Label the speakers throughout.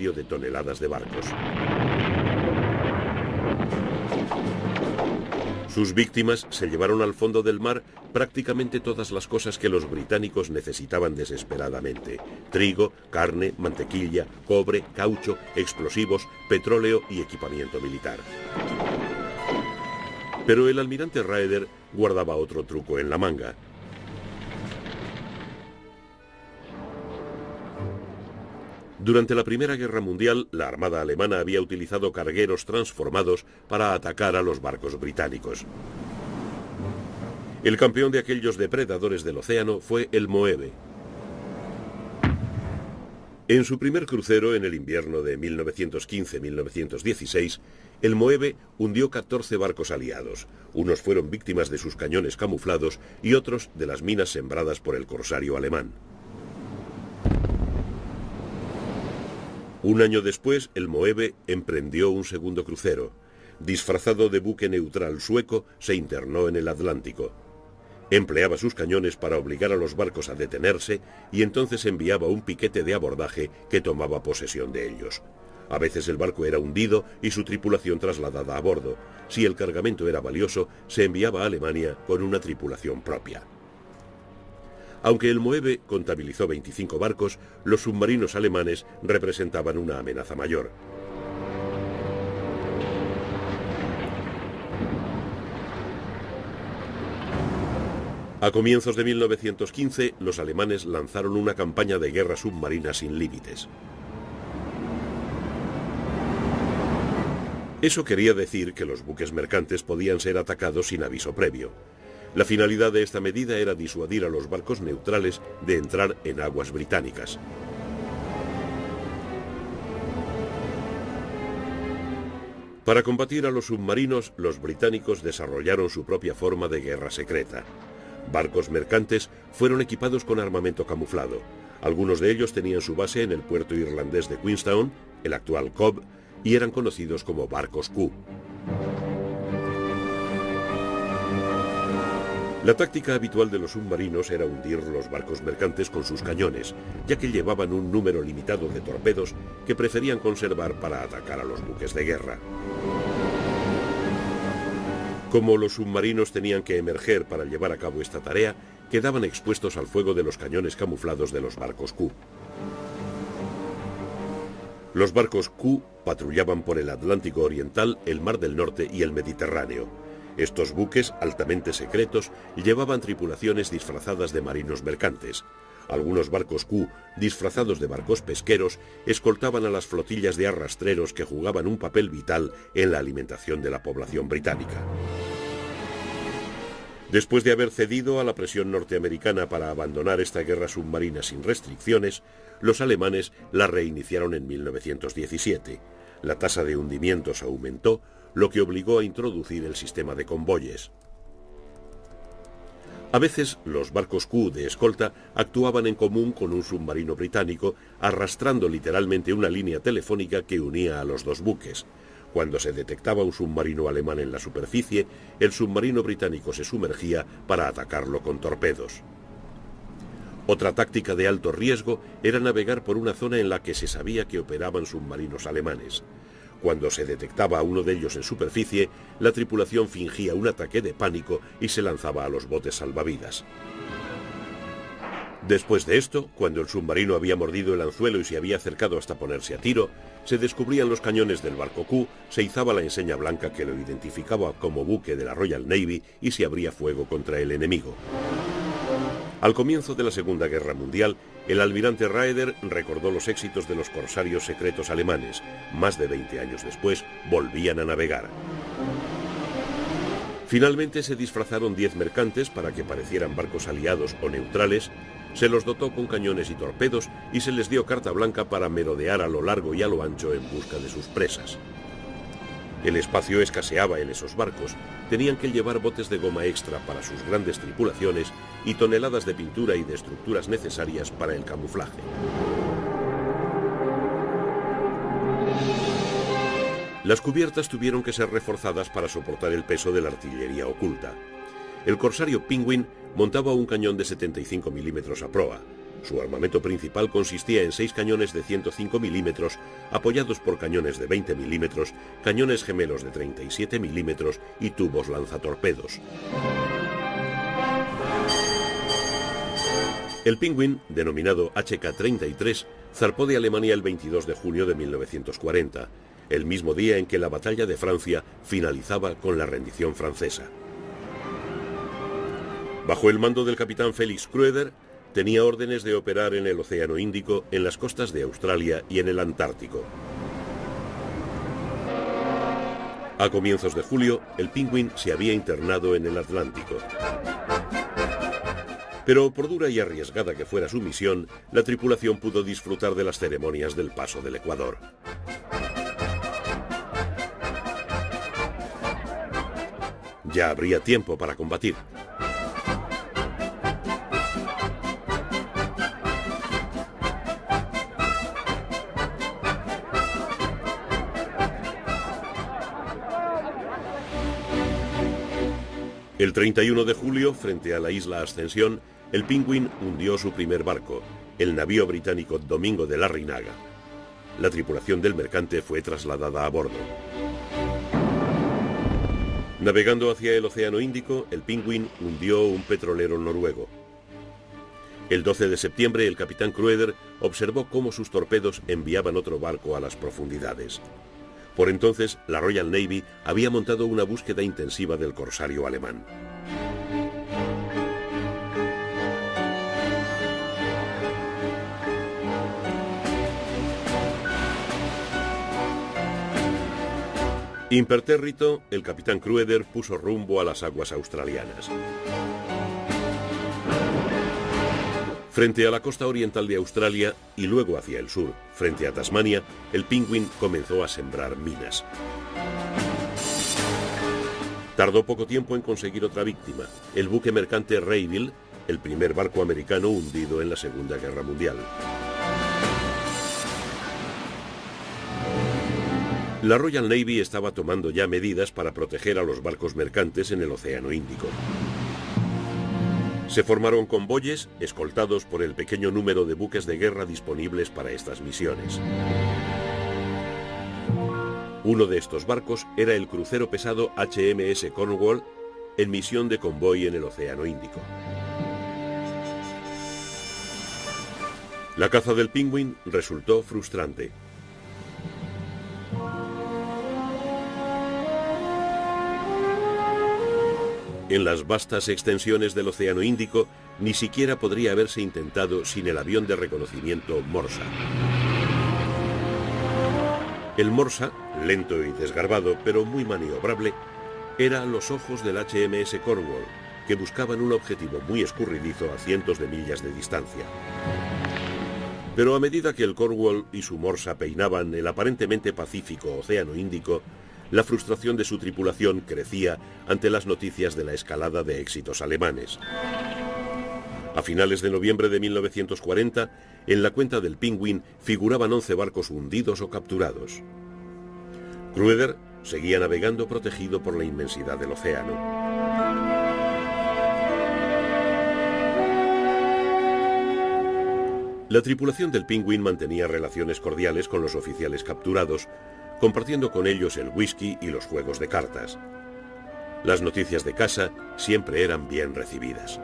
Speaker 1: medio de toneladas de barcos. Sus víctimas se llevaron al fondo del mar prácticamente todas las cosas que los británicos necesitaban desesperadamente: trigo, carne, mantequilla, cobre, caucho, explosivos, petróleo y equipamiento militar. Pero el almirante Raeder guardaba otro truco en la manga. Durante la Primera Guerra Mundial, la Armada alemana había utilizado cargueros transformados para atacar a los barcos británicos. El campeón de aquellos depredadores del océano fue el Moeve. En su primer crucero en el invierno de 1915-1916, el Moeve hundió 14 barcos aliados. Unos fueron víctimas de sus cañones camuflados y otros de las minas sembradas por el corsario alemán. Un año después, el Moeve emprendió un segundo crucero. Disfrazado de buque neutral sueco, se internó en el Atlántico. Empleaba sus cañones para obligar a los barcos a detenerse y entonces enviaba un piquete de abordaje que tomaba posesión de ellos. A veces el barco era hundido y su tripulación trasladada a bordo. Si el cargamento era valioso, se enviaba a Alemania con una tripulación propia. Aunque el Moeve contabilizó 25 barcos, los submarinos alemanes representaban una amenaza mayor. A comienzos de 1915, los alemanes lanzaron una campaña de guerra submarina sin límites. Eso quería decir que los buques mercantes podían ser atacados sin aviso previo. La finalidad de esta medida era disuadir a los barcos neutrales de entrar en aguas británicas. Para combatir a los submarinos, los británicos desarrollaron su propia forma de guerra secreta. Barcos mercantes fueron equipados con armamento camuflado. Algunos de ellos tenían su base en el puerto irlandés de Queenstown, el actual Cobh, y eran conocidos como barcos Q. La táctica habitual de los submarinos era hundir los barcos mercantes con sus cañones, ya que llevaban un número limitado de torpedos que preferían conservar para atacar a los buques de guerra. Como los submarinos tenían que emerger para llevar a cabo esta tarea, quedaban expuestos al fuego de los cañones camuflados de los barcos Q. Los barcos Q patrullaban por el Atlántico Oriental, el Mar del Norte y el Mediterráneo. Estos buques, altamente secretos, llevaban tripulaciones disfrazadas de marinos mercantes. Algunos barcos Q, disfrazados de barcos pesqueros, escoltaban a las flotillas de arrastreros que jugaban un papel vital en la alimentación de la población británica. Después de haber cedido a la presión norteamericana para abandonar esta guerra submarina sin restricciones, los alemanes la reiniciaron en 1917. La tasa de hundimientos aumentó, lo que obligó a introducir el sistema de convoyes. A veces, los barcos Q de escolta actuaban en común con un submarino británico, arrastrando literalmente una línea telefónica que unía a los dos buques. Cuando se detectaba un submarino alemán en la superficie, el submarino británico se sumergía para atacarlo con torpedos. Otra táctica de alto riesgo era navegar por una zona en la que se sabía que operaban submarinos alemanes. Cuando se detectaba a uno de ellos en superficie, la tripulación fingía un ataque de pánico y se lanzaba a los botes salvavidas. Después de esto, cuando el submarino había mordido el anzuelo y se había acercado hasta ponerse a tiro, se descubrían los cañones del barco Q, se izaba la enseña blanca que lo identificaba como buque de la Royal Navy y se abría fuego contra el enemigo. Al comienzo de la Segunda Guerra Mundial, el almirante Raeder recordó los éxitos de los corsarios secretos alemanes. Más de 20 años después, volvían a navegar. Finalmente se disfrazaron 10 mercantes para que parecieran barcos aliados o neutrales, se los dotó con cañones y torpedos y se les dio carta blanca para merodear a lo largo y a lo ancho en busca de sus presas. El espacio escaseaba en esos barcos, tenían que llevar botes de goma extra para sus grandes tripulaciones y toneladas de pintura y de estructuras necesarias para el camuflaje. Las cubiertas tuvieron que ser reforzadas para soportar el peso de la artillería oculta. El corsario Penguin montaba un cañón de 75 milímetros a proa. Su armamento principal consistía en 6 cañones de 105 milímetros, apoyados por cañones de 20 milímetros, cañones gemelos de 37 milímetros y tubos lanzatorpedos. El Penguin, denominado HK-33, zarpó de Alemania el 22 de junio de 1940, el mismo día en que la batalla de Francia finalizaba con la rendición francesa. Bajo el mando del capitán Felix Kröder, tenía órdenes de operar en el Océano Índico, en las costas de Australia y en el Antártico. A comienzos de julio, el Penguin se había internado en el Atlántico. Pero por dura y arriesgada que fuera su misión, la tripulación pudo disfrutar de las ceremonias del paso del Ecuador. Ya habría tiempo para combatir. El 31 de julio, frente a la isla Ascensión, el Penguin hundió su primer barco, el navío británico Domingo de Larrinaga. La tripulación del mercante fue trasladada a bordo. Navegando hacia el Océano Índico, el Penguin hundió un petrolero noruego. El 12 de septiembre, el capitán Kröder observó cómo sus torpedos enviaban otro barco a las profundidades. Por entonces, la Royal Navy había montado una búsqueda intensiva del corsario alemán. Impertérrito, el capitán Kröder puso rumbo a las aguas australianas. Frente a la costa oriental de Australia y luego hacia el sur, frente a Tasmania, el Penguin comenzó a sembrar minas. Tardó poco tiempo en conseguir otra víctima, el buque mercante Rayville, el primer barco americano hundido en la Segunda Guerra Mundial. La Royal Navy estaba tomando ya medidas para proteger a los barcos mercantes en el Océano Índico. Se formaron convoyes escoltados por el pequeño número de buques de guerra disponibles para estas misiones. Uno de estos barcos era el crucero pesado HMS Cornwall, en misión de convoy en el Océano Índico. La caza del Penguin resultó frustrante. En las vastas extensiones del Océano Índico, ni siquiera podría haberse intentado sin el avión de reconocimiento Morsa. El Morsa, lento y desgarbado, pero muy maniobrable, era los ojos del HMS Cornwall, que buscaban un objetivo muy escurridizo a cientos de millas de distancia. Pero a medida que el Cornwall y su Morsa peinaban el aparentemente pacífico Océano Índico, la frustración de su tripulación crecía ante las noticias de la escalada de éxitos alemanes. A finales de noviembre de 1940, en la cuenta del Penguin figuraban 11 barcos hundidos o capturados. Kröder seguía navegando protegido por la inmensidad del océano. La tripulación del Penguin mantenía relaciones cordiales con los oficiales capturados, compartiendo con ellos el whisky y los juegos de cartas. Las noticias de casa siempre eran bien recibidas.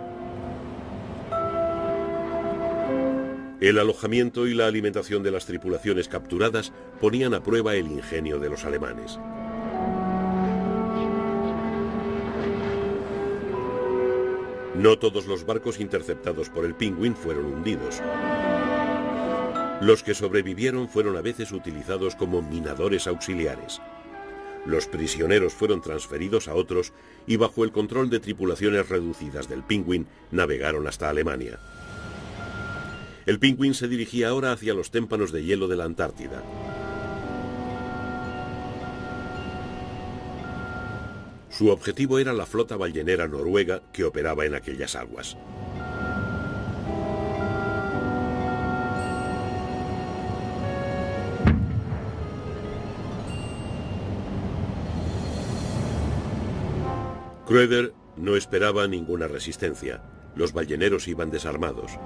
Speaker 1: El alojamiento y la alimentación de las tripulaciones capturadas ponían a prueba el ingenio de los alemanes. No todos los barcos interceptados por el Penguin fueron hundidos. Los que sobrevivieron fueron a veces utilizados como minadores auxiliares. Los prisioneros fueron transferidos a otros y bajo el control de tripulaciones reducidas del Penguin navegaron hasta Alemania. El Penguin se dirigía ahora hacia los témpanos de hielo de la Antártida. Su objetivo era la flota ballenera noruega que operaba en aquellas aguas. Kröder no esperaba ninguna resistencia. Los balleneros iban desarmados.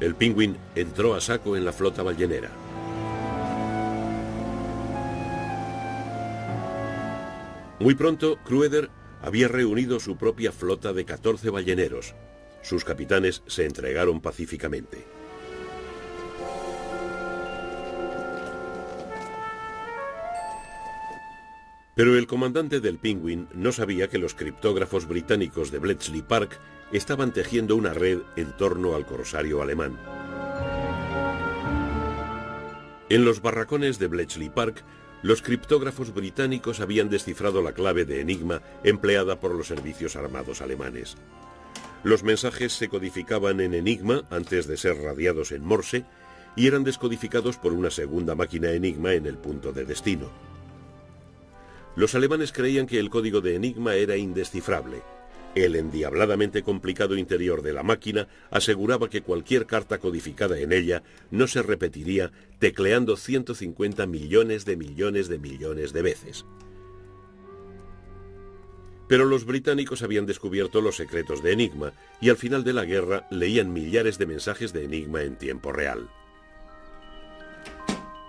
Speaker 1: El Penguin entró a saco en la flota ballenera. Muy pronto, Crueder había reunido su propia flota de 14 balleneros. Sus capitanes se entregaron pacíficamente. Pero el comandante del Penguin no sabía que los criptógrafos británicos de Bletchley Park estaban tejiendo una red en torno al corsario alemán. En los barracones de Bletchley Park, los criptógrafos británicos habían descifrado la clave de enigma empleada por los servicios armados alemanes. Los mensajes se codificaban en enigma antes de ser radiados en Morse y eran descodificados por una segunda máquina enigma en el punto de destino. Los alemanes creían que el código de enigma era indescifrable. El endiabladamente complicado interior de la máquina aseguraba que cualquier carta codificada en ella no se repetiría tecleando 150 millones de veces. Pero los británicos habían descubierto los secretos de enigma y al final de la guerra leían millares de mensajes de enigma en tiempo real.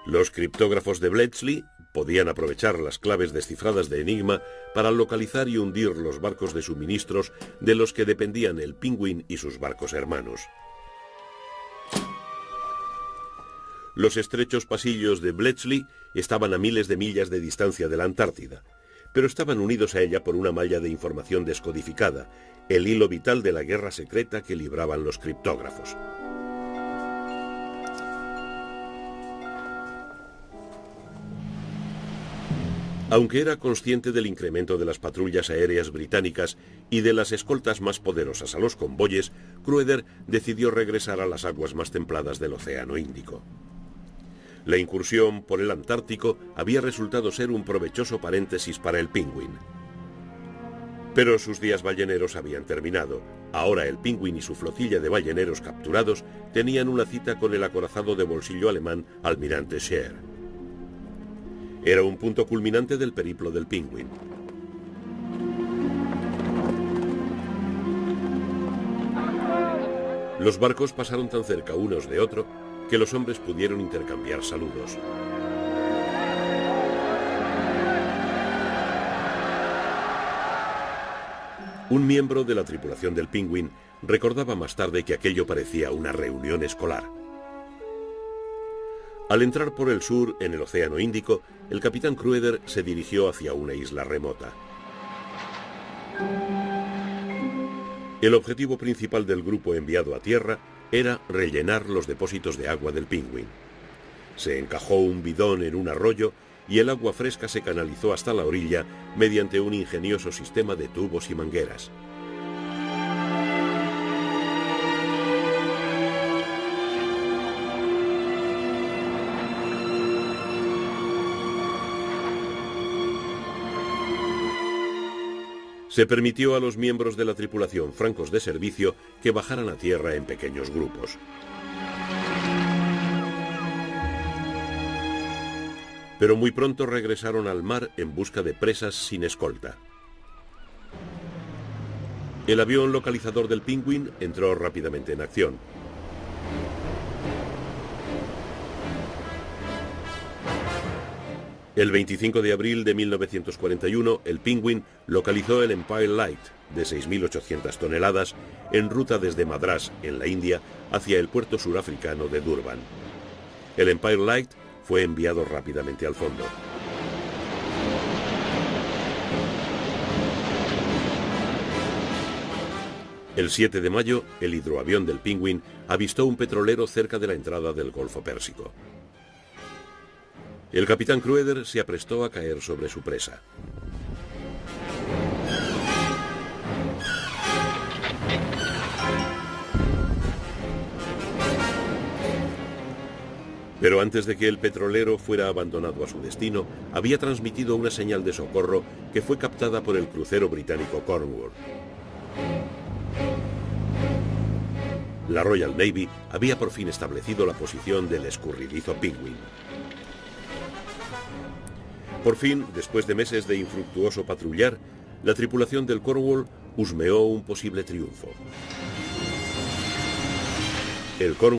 Speaker 1: Los criptógrafos de Bletchley podían aprovechar las claves descifradas de enigma para localizar y hundir los barcos de suministros de los que dependían el Penguin y sus barcos hermanos. Los estrechos pasillos de Bletchley estaban a miles de millas de distancia de la Antártida, pero estaban unidos a ella por una malla de información descodificada, el hilo vital de la guerra secreta que libraban los criptógrafos. Aunque era consciente del incremento de las patrullas aéreas británicas y de las escoltas más poderosas a los convoyes, Crueder decidió regresar a las aguas más templadas del Océano Índico. La incursión por el Antártico había resultado ser un provechoso paréntesis para el Penguin. Pero sus días balleneros habían terminado. Ahora el Penguin y su flotilla de balleneros capturados tenían una cita con el acorazado de bolsillo alemán Almirante Scheer. Era un punto culminante del periplo del Penguin. Los barcos pasaron tan cerca unos de otro que los hombres pudieron intercambiar saludos. Un miembro de la tripulación del Penguin recordaba más tarde que aquello parecía una reunión escolar. Al entrar por el sur, en el Océano Índico, el capitán Crueder se dirigió hacia una isla remota. El objetivo principal del grupo enviado a tierra era rellenar los depósitos de agua del Penguin. Se encajó un bidón en un arroyo y el agua fresca se canalizó hasta la orilla mediante un ingenioso sistema de tubos y mangueras. Se permitió a los miembros de la tripulación francos de servicio que bajaran a tierra en pequeños grupos. Pero muy pronto regresaron al mar en busca de presas sin escolta. El avión localizador del Penguin entró rápidamente en acción. El 25 de abril de 1941, el Penguin localizó el Empire Light, de 6.800 toneladas, en ruta desde Madrás, en la India, hacia el puerto surafricano de Durban. El Empire Light fue enviado rápidamente al fondo. El 7 de mayo, el hidroavión del Penguin avistó un petrolero cerca de la entrada del Golfo Pérsico. El capitán Crueder se aprestó a caer sobre su presa. Pero antes de que el petrolero fuera abandonado a su destino, había transmitido una señal de socorro que fue captada por el crucero británico Cornwall. La Royal Navy había por fin establecido la posición del escurridizo Penguin. Por fin, después de meses de infructuoso patrullar, la tripulación del Cornwall husmeó un posible triunfo. El Cornwall